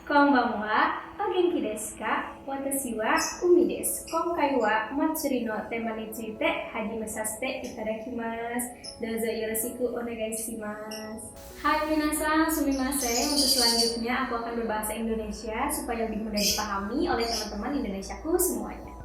Konbanwa, o genki desu ka? Watashi wa Umi desu. Konkai wa matsuri no tema ni tsuite hajime sasite itadakimasu. Dozo yoroshiku onegai shimasu. Hai minasan, sumimasen. Untuk selanjutnya aku akan berbahasa Indonesia supaya lebih mudah dipahami oleh teman-teman Indonesiaku semuanya.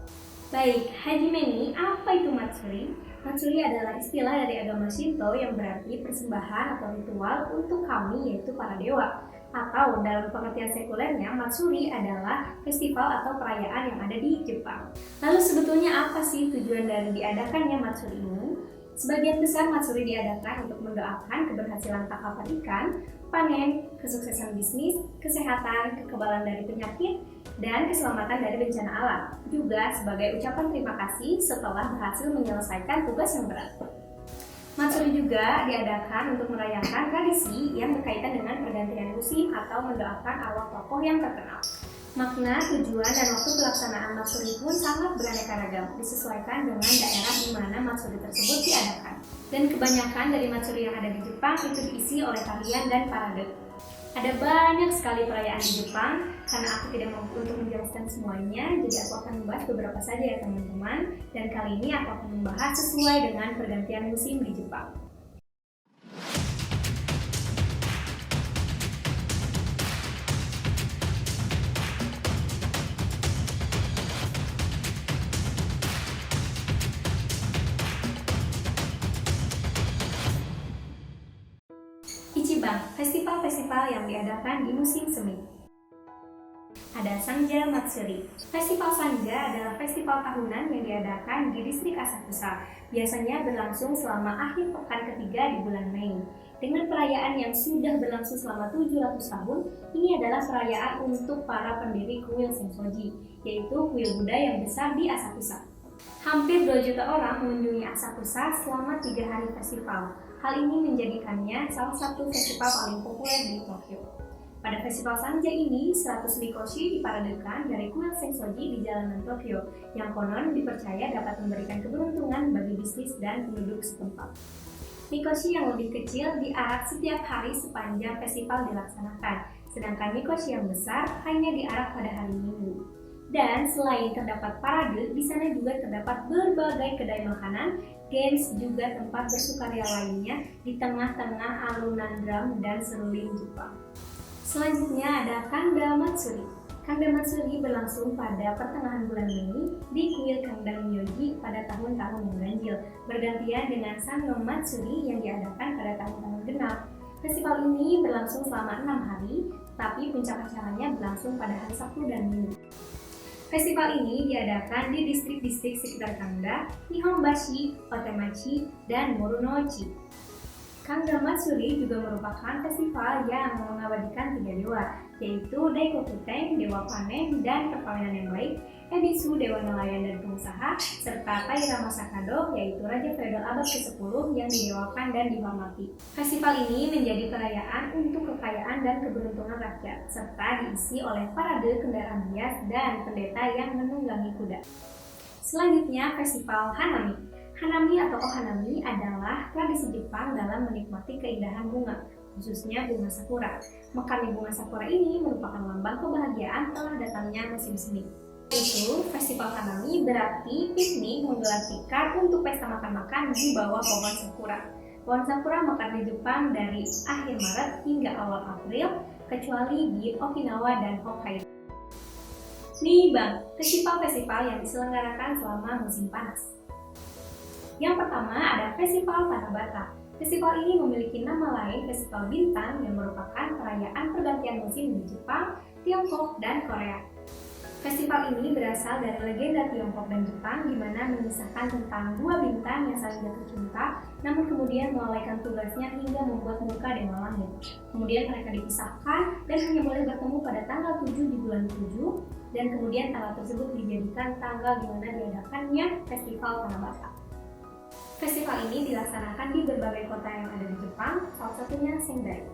Baik, hajime ni apa itu matsuri? Matsuri adalah istilah dari agama Shinto yang berarti persembahan atau ritual untuk kami, yaitu para dewa. Atau dalam pengertian sekulernya, matsuri adalah festival atau perayaan yang ada di Jepang. Lalu sebetulnya apa sih tujuan dari diadakannya matsuri ini? Sebagian besar matsuri diadakan untuk mendoakan keberhasilan tangkapan ikan, panen, kesuksesan bisnis, kesehatan, kekebalan dari penyakit, dan keselamatan dari bencana alam. Juga sebagai ucapan terima kasih setelah berhasil menyelesaikan tugas yang berat. Matsuri juga diadakan untuk merayakan tradisi yang berkaitan dengan pergantian musim atau mendoakan arwah tokoh yang terkenal. Makna, tujuan, dan waktu pelaksanaan matsuri pun sangat beraneka ragam, disesuaikan dengan daerah di mana matsuri tersebut diadakan. Dan kebanyakan dari matsuri yang ada di Jepang itu diisi oleh tarian dan parade. Ada banyak sekali perayaan di Jepang, karena aku tidak mampu untuk menjelaskan semuanya, jadi aku akan membahas beberapa saja ya teman-teman. Dan kali ini aku akan membahas sesuai dengan pergantian musim di Jepang. Ichiban, festival-festival yang diadakan di musim semi. Ada Sanja Matsuri. Festival Sanja adalah festival tahunan yang diadakan di distrik Asakusa. Biasanya berlangsung selama akhir pekan ketiga di bulan Mei. Dengan perayaan yang sudah berlangsung selama 700 tahun, ini adalah perayaan untuk para pendiri kuil Sensoji, yaitu kuil Buddha yang besar di Asakusa. Hampir 2 juta orang mengunjungi Asakusa selama 3 hari festival. Hal ini menjadikannya salah satu festival paling populer di Tokyo. Pada festival Sanja ini, 100 mikoshi diparadekan dari kuil Sensoji di jalanan Tokyo, yang konon dipercaya dapat memberikan keberuntungan bagi bisnis dan penduduk setempat. Mikoshi yang lebih kecil diarak setiap hari sepanjang festival dilaksanakan, sedangkan mikoshi yang besar hanya diarak pada hari Minggu. Dan selain terdapat parade, di sana juga terdapat berbagai kedai makanan, games, juga tempat bersukaria lainnya di tengah-tengah alunan drum dan seruling Jepang. Selanjutnya ada Kanda Matsuri. Kanda Matsuri berlangsung pada pertengahan bulan Mei di kuil Kangdang Myoji pada tahun-tahun yang ganjil, bergantian dengan Sanno Matsuri yang diadakan pada tahun-tahun genap. Festival ini berlangsung selama 6 hari, tapi puncak acaranya berlangsung pada hari Sabtu dan Minggu. Festival ini diadakan di distrik-distrik sekitar Kangda, Nihonbashi, Otemachi, dan Morunochi. Kangda Matsuri juga merupakan festival yang mengabadikan 3 dewa, yaitu Daikokuten, dewa panen dan perkawinan yang baik, Ebisu, dewa nelayan dan pengusaha, serta Taira Masakado, yaitu raja feodal abad ke-10 yang didewakan dan dihormati. Festival ini menjadi perayaan untuk kekayaan dan keberuntungan rakyat, serta diisi oleh parade kendaraan hias dan pendeta yang menunggangi kuda. Selanjutnya, Festival Hanami. Hanami atau Ohanami adalah tradisi Jepang dalam menikmati keindahan bunga, khususnya bunga sakura. Mekarnya bunga sakura ini merupakan lambang kebahagiaan telah datangnya musim semi. Itu, Festival Hanami berarti piknik menggelar tikar untuk pesta makan-makan di bawah pohon sakura. Pohon sakura mekar di Jepang dari akhir Maret hingga awal April, kecuali di Okinawa dan Hokkaido. Niban, festival-festival yang diselenggarakan selama musim panas. Yang pertama ada Festival Tanabata. Festival ini memiliki nama lain Festival Bintang yang merupakan perayaan pergantian musim di Jepang, Tiongkok, dan Korea. Festival ini berasal dari legenda Tiongkok dan Jepang di mana mengisahkan tentang 2 bintang yang saling jatuh cinta, namun kemudian melalaikan tugasnya hingga membuat muka dewa langit. Kemudian mereka dipisahkan dan hanya boleh bertemu pada tanggal 7 di bulan 7, dan kemudian tanggal tersebut dijadikan tanggal di mana diadakannya Festival Tanabata. Festival ini dilaksanakan di berbagai kota yang ada di Jepang, salah satunya Sendai.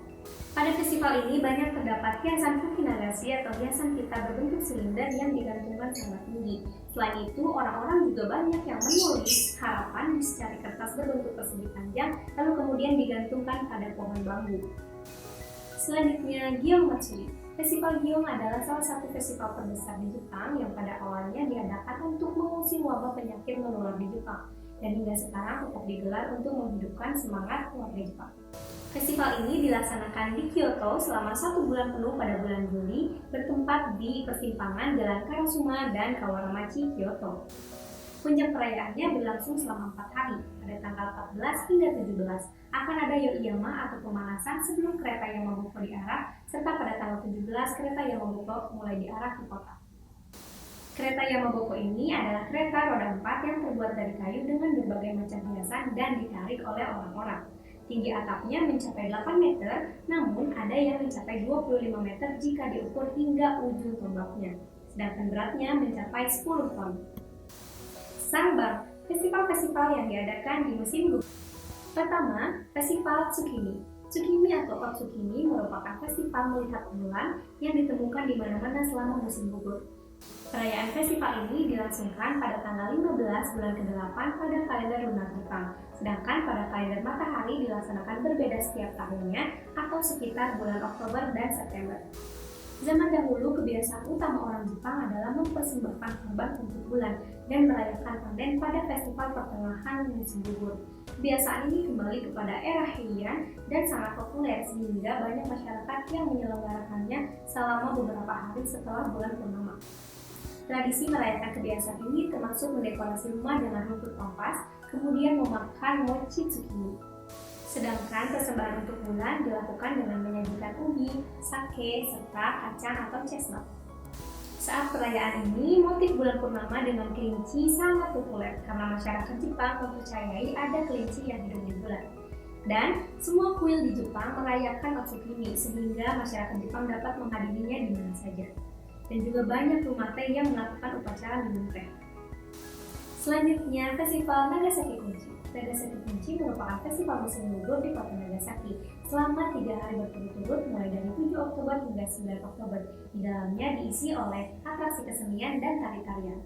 Pada festival ini banyak terdapat hiasan fukinagashi atau hiasan pita berbentuk silinder yang digantungkan sangat tinggi. Selain itu, orang-orang juga banyak yang menulis harapan di secari kertas berbentuk persegi panjang, lalu kemudian digantungkan pada pohon bambu. Selanjutnya, Gion Matsuri. Festival Giong adalah salah satu festival terbesar di Jepang yang pada awalnya diadakan untuk mengusir wabah penyakit menular di Jepang dan hingga sekarang tetap digelar untuk menghidupkan semangat warga Jepang. Festival ini dilaksanakan di Kyoto selama 1 bulan penuh pada bulan Juli, bertempat di persimpangan Jalan Karasuma dan Kawaramachi, Kyoto. Puncak perayaannya berlangsung selama 4 hari, pada tanggal 14 hingga 17. Akan ada Yoiyama atau pemanasan sebelum kereta Yamabuko diarah, serta pada tanggal 17 kereta Yamabuko mulai diarah ke kota. Kereta Yamabuko ini adalah kereta roda 4 yang terbuat dari kayu dengan berbagai macam hiasan dan ditarik oleh orang-orang. Tinggi atapnya mencapai 8 meter, namun ada yang mencapai 25 meter jika diukur hingga ujung tombaknya, sedangkan beratnya mencapai 10 ton. Sambal, festival-festival yang diadakan di musim gugur. Pertama, Festival Tsukimi. Tsukimi atau Otsukimi merupakan festival melihat bulan yang ditemukan di mana-mana selama musim gugur. Perayaan festival ini dilangsungkan pada tanggal 15 bulan ke-8 pada kalender lunar Jepang, sedangkan pada kalender matahari dilaksanakan berbeda setiap tahunnya atau sekitar bulan Oktober dan September. Zaman dahulu, kebiasaan utama orang Jepang adalah mempersembahkan korban untuk bulan dan merayakan panen pada festival pertengahan musim gugur. Kebiasaan ini kembali kepada era Heian dan sangat populer sehingga banyak masyarakat yang menyelenggarakannya selama beberapa hari setelah bulan purnama. Tradisi merayakan kebiasaan ini termasuk mendekorasi rumah dengan rumput kompas, kemudian memakan mochi tsukimi. Sedangkan persembahan untuk bulan dilakukan dengan menyajikan ubi, sake, serta kacang atau chestnut. Saat perayaan ini, motif bulan purnama dengan kelinci sangat populer karena masyarakat Jepang mempercayai ada kelinci yang hidup di bulan. Dan semua kuil di Jepang merayakan Otsukimi sehingga masyarakat Jepang dapat menghadirinya di mana saja. Dan juga banyak rumah teh yang melakukan upacara minum teh. Selanjutnya, Festival Nagasaki Kunchi. Nagasaki Kunchi merupakan festival musim gugur di kota Nagasaki selama 3 hari berturut-turut mulai dari 7 Oktober hingga 9 Oktober. Di dalamnya diisi oleh atraksi kesenian dan tari-tarian.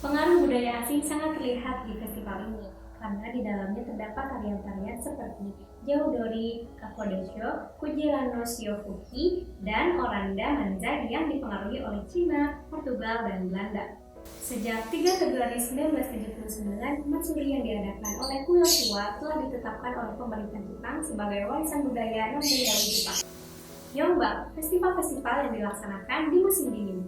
Pengaruh budaya asing sangat terlihat di festival ini karena di dalamnya terdapat tarian-tarian seperti Jaudori, Kakodesho, Kujira no Shiofuki, dan Oranda Manzai yang dipengaruhi oleh Cina, Portugal, dan Belanda. Sejak 3 Februari 1979, Matsuri yang diadakan oleh Kulo Tua telah ditetapkan oleh pemerintah Jepang sebagai warisan budaya non-benda Jepang. Yongbang, festival-festival yang dilaksanakan di musim dingin.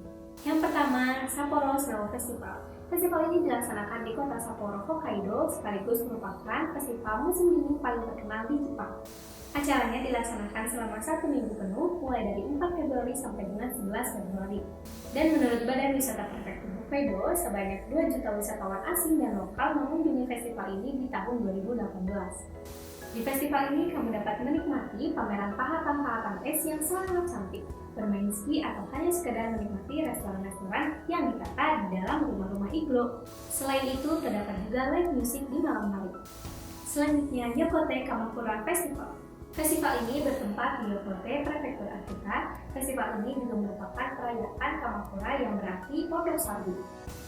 Yang pertama, Sapporo Snow Festival. Festival ini dilaksanakan di kota Sapporo, Hokkaido, sekaligus merupakan festival musim dingin paling terkenal di Jepang. Acaranya dilaksanakan selama 1 minggu penuh, mulai dari 4 Februari sampai dengan 11 Februari. Dan menurut Badan Wisata Prefektur Hokkaido, sebanyak 2 juta wisatawan asing dan lokal mengunjungi festival ini di tahun 2018. Di festival ini kamu dapat menikmati pameran pahatan-pahatan es yang sangat cantik, bermain ski, atau hanya sekedar menikmati restoran-restoran yang ditata di dalam rumah-rumah iglo. Selain itu, terdapat juga live music di malam hari. Selanjutnya, Yokote Kamakura Festival. Festival ini bertempat di Yokote, Prefektur Akita. Festival ini juga merupakan perayaan Kamakura yang berarti pondok salju.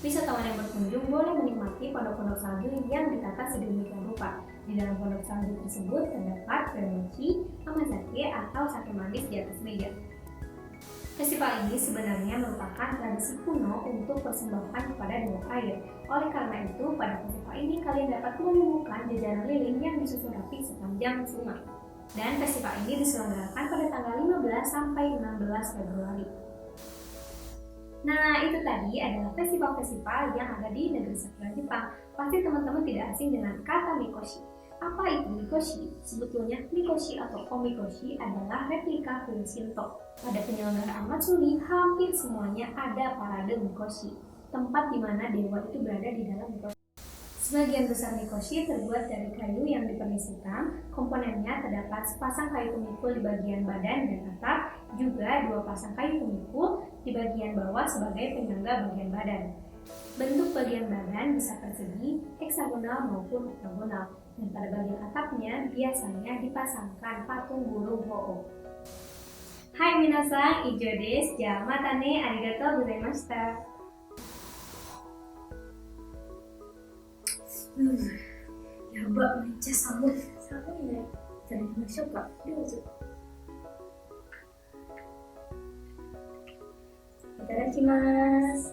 Wisatawan yang berkunjung boleh menikmati pondok-pondok salju yang ditata sedemikian rupa. Di dalam pondok salju tersebut terdapat mochi, amazake, atau sake manis di atas meja. Festival ini sebenarnya merupakan tradisi kuno untuk persembahan kepada dewa air. Oleh karena itu, pada festival ini kalian dapat menemukan jajanan lilin yang disusun rapi sepanjang sungai. Dan festival ini diselenggarakan pada tanggal 15 sampai 16 Februari. Nah, itu tadi adalah festival-festival yang ada di negeri Sakura Jepang. Pasti teman-teman tidak asing dengan kata Mikoshi. Apa itu Mikoshi? Sebetulnya Mikoshi atau Omikoshi adalah replika kuil Shinto. Pada penyelenggaraan Matsuri, hampir semuanya ada parade Mikoshi, tempat di mana dewa itu berada di dalam Mikoshi. Sebagian besar Mikoshi terbuat dari kayu yang dipernis hitam. Komponennya terdapat sepasang kayu pemikul di bagian badan dan atap, juga 2 pasang kayu pemikul di bagian bawah sebagai penyangga bagian badan. Bentuk bagian badan bisa persegi, heksagonal maupun oktagonal, dan pada bagian atapnya biasanya dipasangkan patung burung Ho-Oh. Hai minasan, ijo desu. Ja, mata ne, arigatou gozaimashita. Yaba, mecha sabun. Sabun ya. Itadakimashou ka. Douzo. Itadakimasu.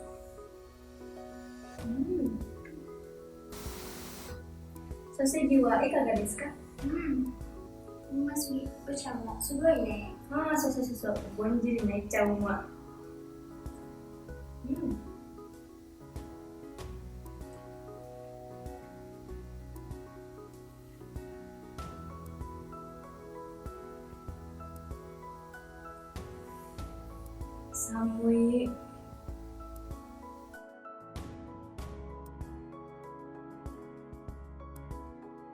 Soseji wa ikaga desu ka? Mas Uchaもすごいね。そう。ぼんじりめっちゃうまい。寒い。